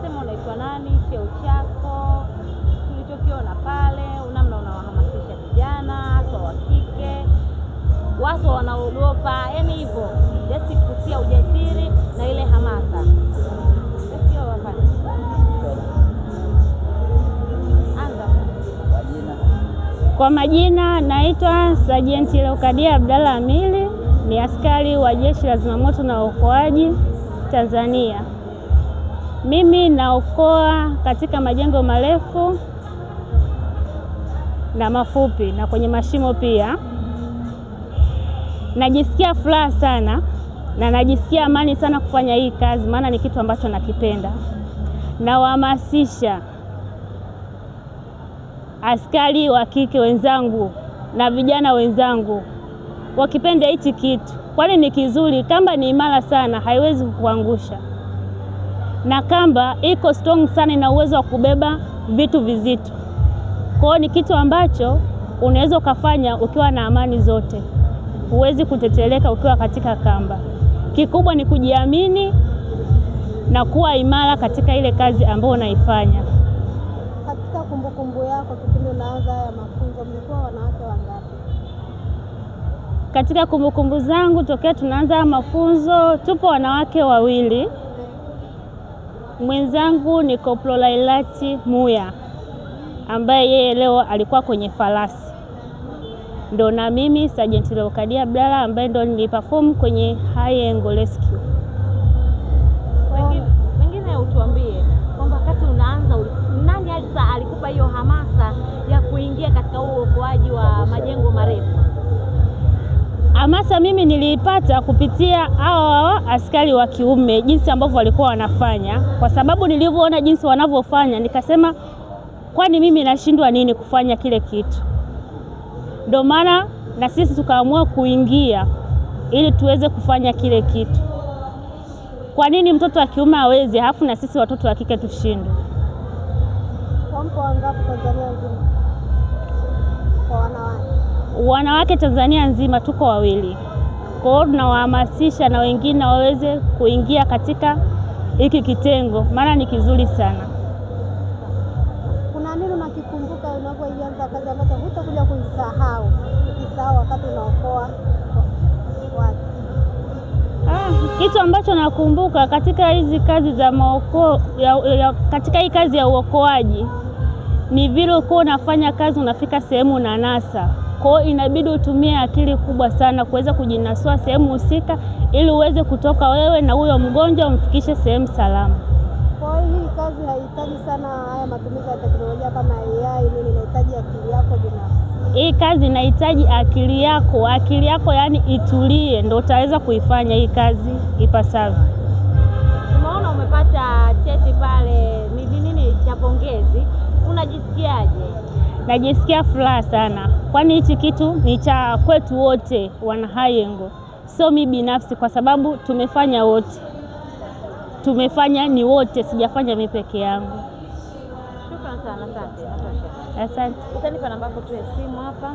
sema unaitwa nani, cheo chako, tulichokiona pale, namna unawahamasisha vijana hasa wa kike, watu wanaogopa, yaani hivyo, just kutia ujasiri na ile hamasa. Kwa majina naitwa Sajenti Leokadia Abdalla Amili, ni askari wa Jeshi la Zimamoto na Uokoaji Tanzania. Mimi naokoa katika majengo marefu na mafupi na kwenye mashimo pia. Najisikia furaha sana na najisikia amani sana kufanya hii kazi, maana ni kitu ambacho nakipenda. Nawahamasisha askari wa kike wenzangu na vijana wenzangu wakipenda hichi kitu, kwani ni kizuri. Kamba ni imara sana, haiwezi kukuangusha, na kamba iko strong sana, ina uwezo wa kubeba vitu vizito. Kwa hiyo ni kitu ambacho unaweza ukafanya ukiwa na amani zote, huwezi kuteteleka ukiwa katika kamba. Kikubwa ni kujiamini na kuwa imara katika ile kazi ambayo unaifanya. Katika kumbukumbu yako kipindi unaanza haya mafunzo, mlikuwa wanawake wangapi? Katika kumbukumbu zangu tokea tunaanza mafunzo tupo wanawake 2. Mwenzangu ni Koplo Lailati Muya ambaye yeye leo alikuwa kwenye farasi. Ndo na mimi Sajenti Leokadia Abdalla ambaye ndo niliperform kwenye high angle rescue. Wengine utuambie kwamba wakati unaanza nani hasa alikupa hiyo hamasa ya kuingia katika uokoaji wa majengo marefu? Hamasa mimi niliipata kupitia hao askari wa kiume, jinsi ambavyo walikuwa wanafanya, kwa sababu nilivyoona jinsi wanavyofanya nikasema kwani mimi nashindwa nini kufanya kile kitu. Ndio maana na sisi tukaamua kuingia ili tuweze kufanya kile kitu. Kwa nini mtoto wa kiume hawezi, halafu na sisi watoto wa kike tushindwe? Mko wangapi Tanzania nzima kwa wanawake? Wanawake Tanzania nzima tuko 2. Kwa hiyo tunawahamasisha na wengine waweze kuingia katika hiki kitengo, maana ni kizuri sana. Kuna nini unakikumbuka unapoanza kazi ambacho hutakuja kuisahau, ukisahau wakati unaokoa watu? Kitu ambacho nakumbuka katika hizi kazi za katika hii kazi ya uokoaji ni vile uko unafanya kazi unafika sehemu na nasa. Kwa hiyo inabidi utumie akili kubwa sana kuweza kujinasua sehemu husika ili uweze kutoka wewe na huyo mgonjwa umfikishe sehemu salama. Kwa hiyo hii kazi haihitaji sana haya matumizi ya teknolojia kama AI, nini, inahitaji akili yako binafsi. Hii kazi inahitaji akili yako yani itulie, ndio utaweza kuifanya hii kazi ipasavyo. Tumeona umepata cheti pale, ni nini cha pongezi, unajisikiaje? Najisikia furaha sana, kwani hichi kitu ni cha kwetu wote wana high angle, sio mimi binafsi, kwa sababu tumefanya wote. Tumefanya ni wote, sijafanya mimi peke yangu. Shukrani sana, asante. Asante. Utanipa namba yako tu ya simu hapa.